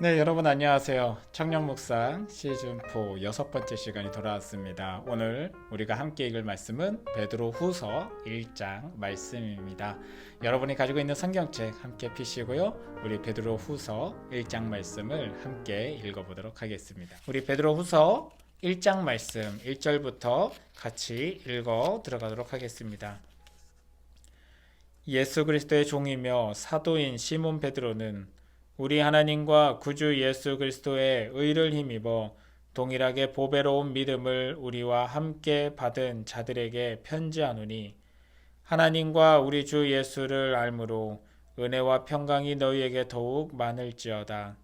네, 여러분 안녕하세요. 청년 묵상 시즌 4 여섯 번째 시간이 돌아왔습니다. 오늘 우리가 함께 읽을 말씀은 베드로 후서 1장 말씀입니다. 여러분이 가지고 있는 성경책 함께 펴시고요. 우리 베드로 후서 1장 말씀을 함께 읽어보도록 하겠습니다. 우리 베드로 후서 1장 말씀 1절부터 같이 읽어 들어가도록 하겠습니다. 예수 그리스도의 종이며 사도인 시몬 베드로는 우리 하나님과 구주 예수 그리스도의 의를 힘입어 동일하게 보배로운 믿음을 우리와 함께 받은 자들에게 편지하노니, 하나님과 우리 주 예수를 알므로 은혜와 평강이 너희에게 더욱 많을지어다.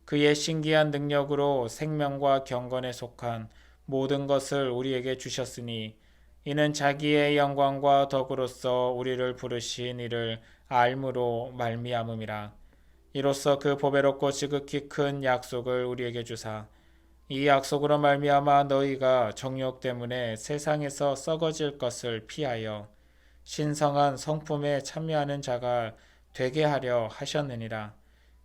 그의 신기한 능력으로 생명과 경건에 속한 모든 것을 우리에게 주셨으니, 이는 자기의 영광과 덕으로서 우리를 부르신 이를 알므로 말미암음이라. 이로써 그 보배롭고 지극히 큰 약속을 우리에게 주사 이 약속으로 말미암아 너희가 정욕 때문에 세상에서 썩어질 것을 피하여 신성한 성품에 참여하는 자가 되게 하려 하셨느니라.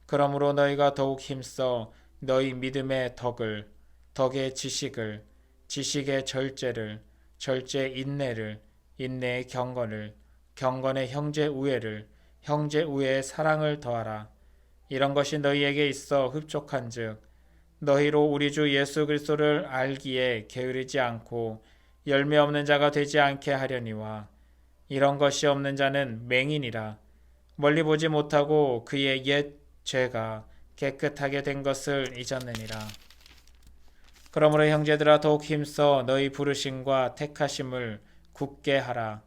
그러므로 너희가 더욱 힘써 너희 믿음의 덕을, 덕의 지식을, 지식의 절제를, 절제 인내를, 인내의 경건을, 경건의 형제 우애를, 형제 우애의 사랑을 더하라. 이런 것이 너희에게 있어 흡족한즉 너희로 우리 주 예수 그리스도를 알기에 게으르지 않고 열매 없는 자가 되지 않게 하려니와, 이런 것이 없는 자는 맹인이라 멀리 보지 못하고 그의 옛 죄가 깨끗하게 된 것을 잊었느니라. 그러므로 형제들아, 더욱 힘써 너희 부르심과 택하심을 굳게 하라.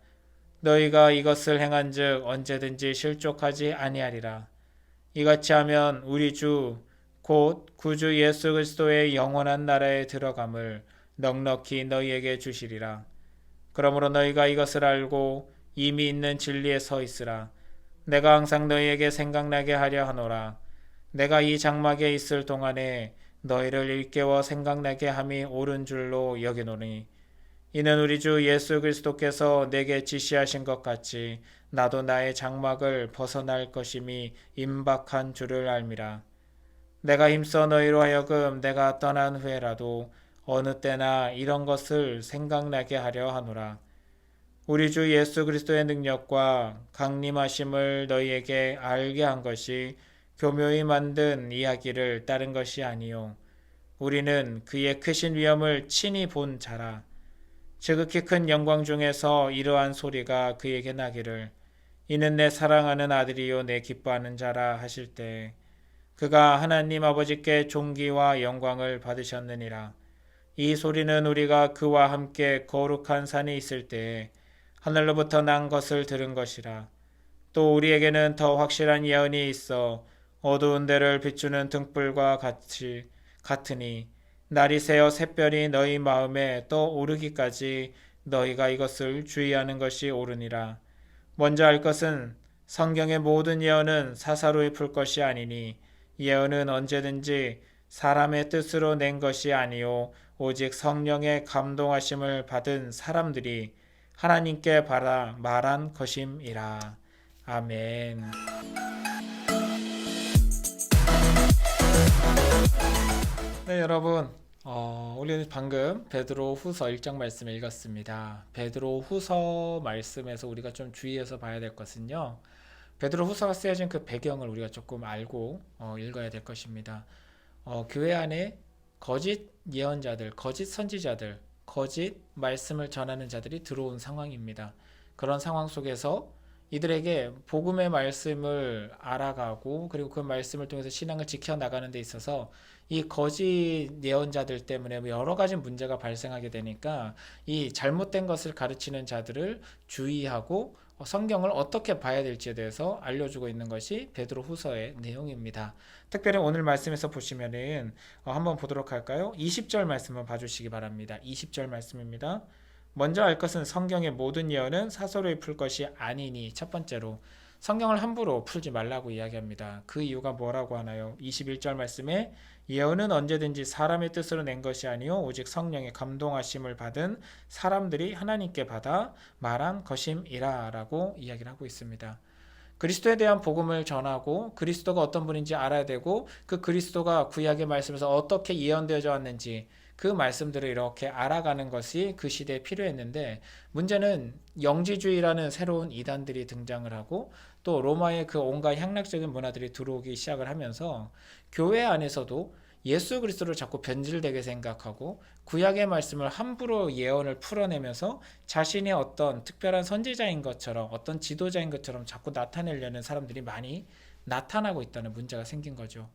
너희가 이것을 행한즉 언제든지 실족하지 아니하리라. 이같이 하면 우리 주 곧 구주 예수 그리스도의 영원한 나라에 들어감을 넉넉히 너희에게 주시리라. 그러므로 너희가 이것을 알고 이미 있는 진리에 서 있으라. 내가 항상 너희에게 생각나게 하려 하노라. 내가 이 장막에 있을 동안에 너희를 일깨워 생각나게 함이 옳은 줄로 여기노니, 이는 우리 주 예수 그리스도께서 내게 지시하신 것 같이 나도 나의 장막을 벗어날 것임이 임박한 줄을 알미라. 내가 힘써 너희로 하여금 내가 떠난 후에라도 어느 때나 이런 것을 생각나게 하려 하노라. 우리 주 예수 그리스도의 능력과 강림하심을 너희에게 알게 한 것이 교묘히 만든 이야기를 따른 것이 아니요 우리는 그의 크신 위엄을 친히 본 자라. 지극히 큰 영광 중에서 이러한 소리가 그에게 나기를, 이는 내 사랑하는 아들이요 내 기뻐하는 자라 하실 때 그가 하나님 아버지께 존귀와 영광을 받으셨느니라. 이 소리는 우리가 그와 함께 거룩한 산에 있을 때에 하늘로부터 난 것을 들은 것이라. 또 우리에게는 더 확실한 예언이 있어 어두운 데를 비추는 등불과 같으니, 날이 새어 샛별이 너희 마음에 떠오르기까지 너희가 이것을 주의하는 것이 옳으니라. 먼저 알 것은 성경의 모든 예언은 사사로이 풀 것이 아니니, 예언은 언제든지 사람의 뜻으로 낸 것이 아니요 오직 성령의 감동하심을 받은 사람들이 하나님께 받아 말한 것임이라. 아멘. 네, 여러분, 우리는 방금 베드로 후서 1장 말씀을 읽었습니다. 베드로 후서 말씀에서 우리가 좀 주의해서 봐야 될 것은요, 베드로 후서가 쓰여진 그 배경을 우리가 조금 알고 읽어야 될 것입니다. 교회 안에 거짓 예언자들, 거짓 선지자들, 거짓 말씀을 전하는 자들이 들어온 상황입니다. 그런 상황 속에서 이들에게 복음의 말씀을 알아가고, 그리고 그 말씀을 통해서 신앙을 지켜나가는 데 있어서 이 거짓 예언자들 때문에 여러 가지 문제가 발생하게 되니까 이 잘못된 것을 가르치는 자들을 주의하고 성경을 어떻게 봐야 될지에 대해서 알려주고 있는 것이 베드로 후서의 내용입니다. 특별히 오늘 말씀에서 보시면은 한번 보도록 할까요? 20절 말씀을 봐주시기 바랍니다. 20절 말씀입니다. 먼저 알 것은 성경의 모든 예언은 사서로이 풀 것이 아니니. 첫 번째로 성경을 함부로 풀지 말라고 이야기합니다. 그 이유가 뭐라고 하나요? 21절 말씀에 예언은 언제든지 사람의 뜻으로 낸 것이 아니요 오직 성령의 감동하심을 받은 사람들이 하나님께 받아 말한 것임이라 라고 이야기를 하고 있습니다. 그리스도에 대한 복음을 전하고 그리스도가 어떤 분인지 알아야 되고 그 그리스도가 구약의 말씀에서 어떻게 예언되어져 왔는지 그 말씀들을 이렇게 알아가는 것이 그 시대에 필요했는데 문제는 영지주의라는 새로운 이단들이 등장을 하고 또 로마의 그 온갖 향락적인 문화들이 들어오기 시작을 하면서 교회 안에서도 예수 그리스도를 자꾸 변질되게 생각하고 구약의 말씀을 함부로 예언을 풀어내면서 자신이 어떤 특별한 선지자인 것처럼 어떤 지도자인 것처럼 자꾸 나타내려는 사람들이 많이 나타나고 있다는 문제가 생긴 거죠.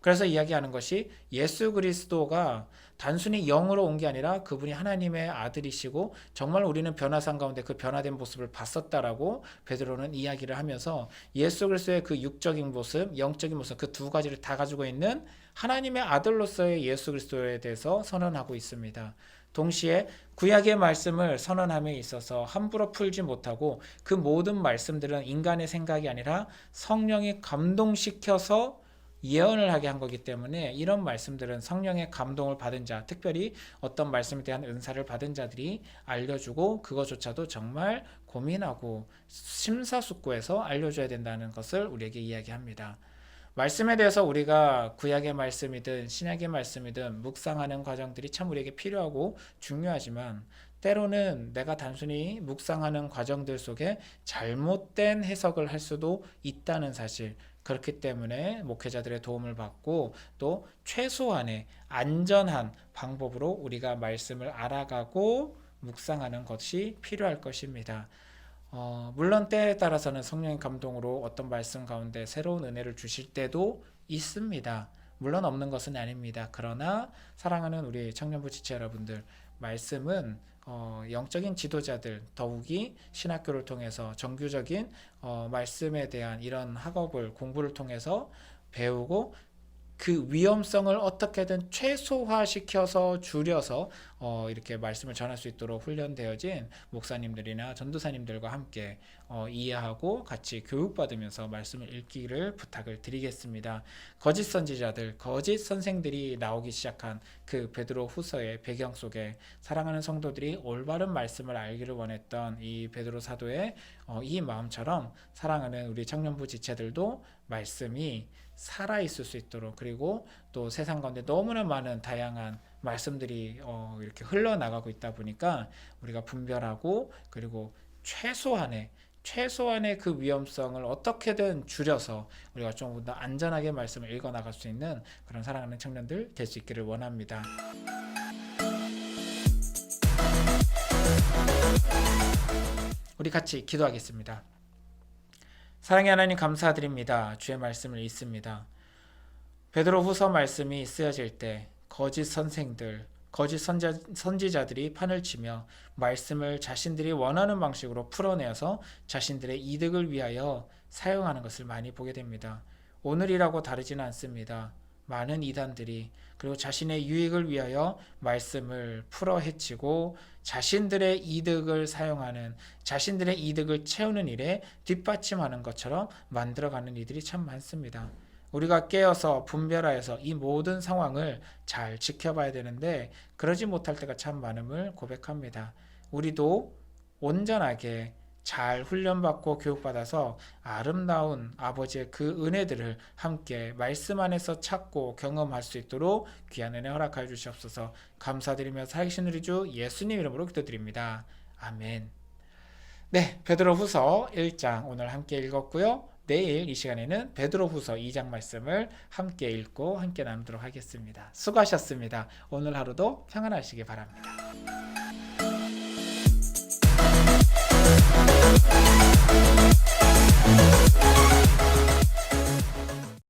그래서 이야기하는 것이 예수 그리스도가 단순히 영으로 온 게 아니라 그분이 하나님의 아들이시고 정말 우리는 변화산 가운데 그 변화된 모습을 봤었다라고 베드로는 이야기를 하면서 예수 그리스도의 그 육적인 모습, 영적인 모습 그 두 가지를 다 가지고 있는 하나님의 아들로서의 예수 그리스도에 대해서 선언하고 있습니다. 동시에 구약의 말씀을 선언함에 있어서 함부로 풀지 못하고 그 모든 말씀들은 인간의 생각이 아니라 성령이 감동시켜서 예언을 하게 한 거기 때문에 이런 말씀들은 성령의 감동을 받은 자, 특별히 어떤 말씀에 대한 은사를 받은 자들이 알려주고 그것조차도 정말 고민하고 심사숙고해서 알려줘야 된다는 것을 우리에게 이야기합니다. 말씀에 대해서 우리가 구약의 말씀이든 신약의 말씀이든 묵상하는 과정들이 참 우리에게 필요하고 중요하지만 때로는 내가 단순히 묵상하는 과정들 속에 잘못된 해석을 할 수도 있다는 사실, 그렇기 때문에 목회자들의 도움을 받고 또 최소한의 안전한 방법으로 우리가 말씀을 알아가고 묵상하는 것이 필요할 것입니다. 물론 때에 따라서는 성령의 감동으로 어떤 말씀 가운데 새로운 은혜를 주실 때도 있습니다. 물론 없는 것은 아닙니다. 그러나 사랑하는 우리 청년부 지체 여러분들, 말씀은 영적인 지도자들, 더욱이 신학교를 통해서 정규적인 말씀에 대한 이런 학업을 공부를 통해서 배우고 그 위험성을 어떻게든 최소화시켜서 줄여서 이렇게 말씀을 전할 수 있도록 훈련되어진 목사님들이나 전도사님들과 함께 이해하고 같이 교육받으면서 말씀을 읽기를 부탁을 드리겠습니다. 거짓 선지자들, 거짓 선생들이 나오기 시작한 그 베드로 후서의 배경 속에 사랑하는 성도들이 올바른 말씀을 알기를 원했던 이 베드로 사도의 이 마음처럼 사랑하는 우리 청년부 지체들도 말씀이 살아있을 수 있도록, 그리고 또 세상 가운데 너무나 많은 다양한 말씀들이 이렇게 흘러나가고 있다 보니까 우리가 분별하고 그리고 최소한의 그 위험성을 어떻게든 줄여서 우리가 좀 더 안전하게 말씀을 읽어나갈 수 있는 그런 사랑하는 청년들 될 수 있기를 원합니다. 우리 같이 기도하겠습니다. 사랑의 하나님 감사드립니다. 주의 말씀을 읽습니다. 베드로 후서 말씀이 쓰여질 때 거짓 선생들, 거짓 선지자들이 판을 치며 말씀을 자신들이 원하는 방식으로 풀어내어서 자신들의 이득을 위하여 사용하는 것을 많이 보게 됩니다. 오늘이라고 다르지는 않습니다. 많은 이단들이 그리고 자신의 유익을 위하여 말씀을 풀어 헤치고 자신들의 이득을 사용하는, 자신들의 이득을 채우는 일에 뒷받침하는 것처럼 만들어가는 이들이 참 많습니다. 우리가 깨어서 분별하여서 이 모든 상황을 잘 지켜봐야 되는데 그러지 못할 때가 참 많음을 고백합니다. 우리도 온전하게 잘 훈련받고 교육받아서 아름다운 아버지의 그 은혜들을 함께 말씀 안에서 찾고 경험할 수 있도록 귀한 은혜 허락하여 주시옵소서. 감사드리며 살아계신 우리 주 예수님 이름으로 기도드립니다. 아멘. 네, 베드로후서 1장 오늘 함께 읽었고요. 내일 이 시간에는 베드로후서 2장 말씀을 함께 읽고 함께 나누도록 하겠습니다. 수고하셨습니다. 오늘 하루도 평안하시기 바랍니다.